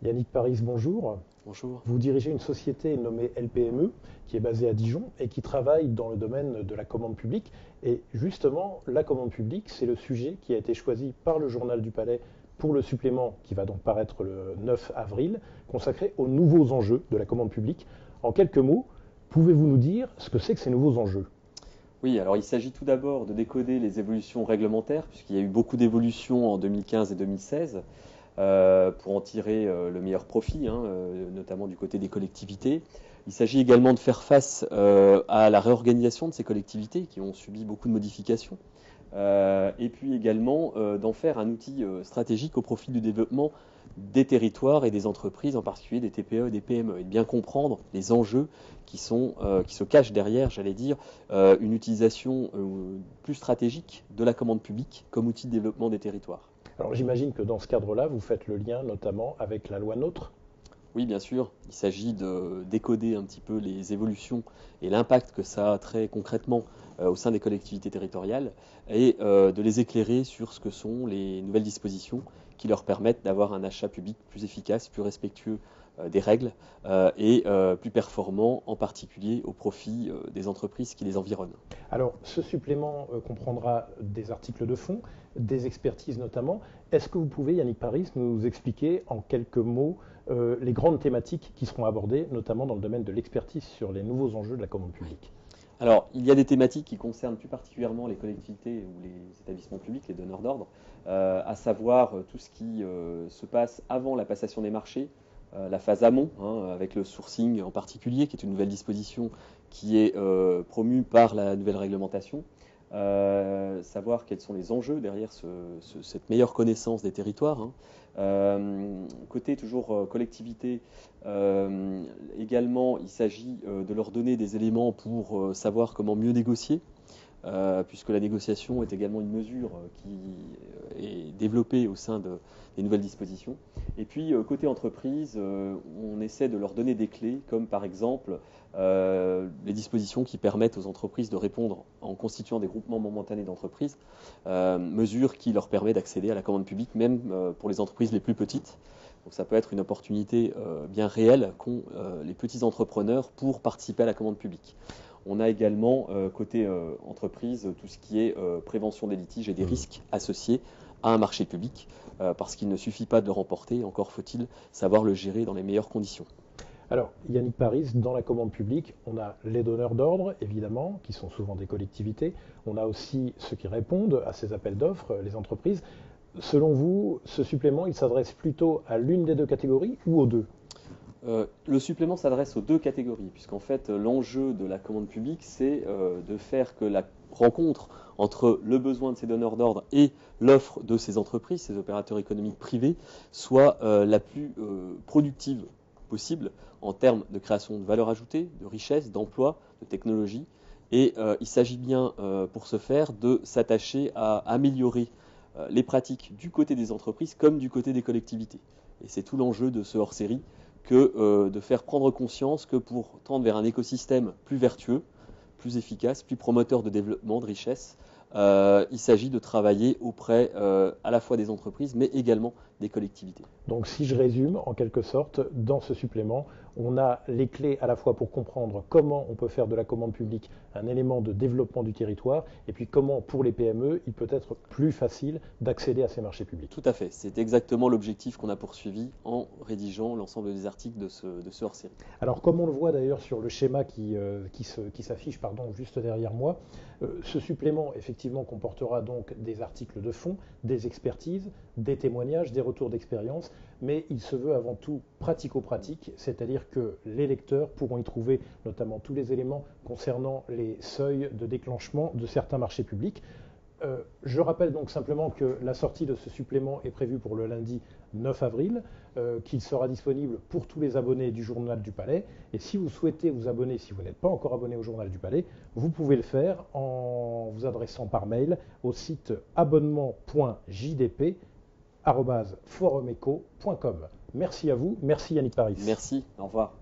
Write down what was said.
Yannick Paris, bonjour. Bonjour. Vous dirigez une société nommée LPME qui est basée à Dijon et qui travaille dans le domaine de la commande publique. Et justement, la commande publique, c'est le sujet qui a été choisi par le Journal du Palais pour le supplément qui va donc paraître le 9 avril, consacré aux nouveaux enjeux de la commande publique. En quelques mots, pouvez-vous nous dire ce que c'est que ces nouveaux enjeux? Oui, alors il s'agit tout d'abord de décoder les évolutions réglementaires, puisqu'il y a eu beaucoup d'évolutions en 2015 et 2016, pour en tirer le meilleur profit, notamment du côté des collectivités. Il s'agit également de faire face à la réorganisation de ces collectivités qui ont subi beaucoup de modifications. Et puis également d'en faire un outil stratégique au profit du développement des territoires et des entreprises, en particulier des TPE et des PME, et de bien comprendre les enjeux qui se cachent derrière, j'allais dire, une utilisation plus stratégique de la commande publique comme outil de développement des territoires. Alors j'imagine que dans ce cadre-là, vous faites le lien notamment avec la loi NOTRe. Oui, bien sûr, il s'agit de décoder un petit peu les évolutions et l'impact que ça a très concrètement au sein des collectivités territoriales et de les éclairer sur ce que sont les nouvelles dispositions qui leur permettent d'avoir un achat public plus efficace, plus respectueux des règles et plus performant, en particulier au profit des entreprises qui les environnent. Alors, ce supplément comprendra des articles de fond, des expertises notamment. Est-ce que vous pouvez, Yannick Paris, nous expliquer en quelques mots les grandes thématiques qui seront abordées, notamment dans le domaine de l'expertise sur les nouveaux enjeux de la commande publique? Alors, il y a des thématiques qui concernent plus particulièrement les collectivités ou les établissements publics, les donneurs d'ordre, à savoir tout ce qui se passe avant la passation des marchés, la phase amont, avec le sourcing en particulier, qui est une nouvelle disposition qui est promue par la nouvelle réglementation. Savoir quels sont les enjeux derrière cette meilleure connaissance des territoires. Côté toujours collectivité, également, il s'agit de leur donner des éléments pour savoir comment mieux négocier, puisque la négociation est également une mesure qui est développée au sein des nouvelles dispositions. Et puis, côté entreprise, on essaie de leur donner des clés, comme par exemple les dispositions qui permettent aux entreprises de répondre en constituant des groupements momentanés d'entreprises, mesure qui leur permet d'accéder à la commande publique, même pour les entreprises les plus petites. Donc ça peut être une opportunité bien réelle qu'ont les petits entrepreneurs pour participer à la commande publique. On a également, côté entreprise, tout ce qui est prévention des litiges et des risques associés à un marché public, parce qu'il ne suffit pas de le remporter, encore faut-il savoir le gérer dans les meilleures conditions. Alors, Yannick Paris, dans la commande publique, on a les donneurs d'ordre, évidemment, qui sont souvent des collectivités. On a aussi ceux qui répondent à ces appels d'offres, les entreprises. Selon vous, ce supplément, il s'adresse plutôt à l'une des deux catégories ou aux deux? Le supplément s'adresse aux deux catégories, puisqu'en fait l'enjeu de la commande publique, c'est de faire que la rencontre entre le besoin de ces donneurs d'ordre et l'offre de ces entreprises, ces opérateurs économiques privés, soit la plus productive possible en termes de création de valeur ajoutée, de richesse, d'emploi, de technologie. Et il s'agit bien pour ce faire de s'attacher à améliorer les pratiques du côté des entreprises comme du côté des collectivités. Et c'est tout l'enjeu de ce hors-série que de faire prendre conscience que pour tendre vers un écosystème plus vertueux, plus efficace, plus promoteur de développement, de richesse, il s'agit de travailler auprès à la fois des entreprises, mais également des collectivités. Donc si je résume, en quelque sorte, dans ce supplément, on a les clés à la fois pour comprendre comment on peut faire de la commande publique un élément de développement du territoire, et puis comment pour les PME, il peut être plus facile d'accéder à ces marchés publics. Tout à fait, c'est exactement l'objectif qu'on a poursuivi en rédigeant l'ensemble des articles de ce hors-série. Alors comme on le voit d'ailleurs sur le schéma qui s'affiche juste derrière moi, ce supplément effectivement comportera donc des articles de fond, des expertises, des témoignages, des retours d'expérience, mais il se veut avant tout pratico-pratique, c'est-à-dire que les lecteurs pourront y trouver notamment tous les éléments concernant les seuils de déclenchement de certains marchés publics. Je rappelle donc simplement que la sortie de ce supplément est prévue pour le lundi 9 avril, qu'il sera disponible pour tous les abonnés du Journal du Palais. Et si vous souhaitez vous abonner, si vous n'êtes pas encore abonné au Journal du Palais, vous pouvez le faire en vous adressant par mail au site abonnement.jdp@forumeco.com. Merci à vous, merci Yannick Paris. Merci, au revoir.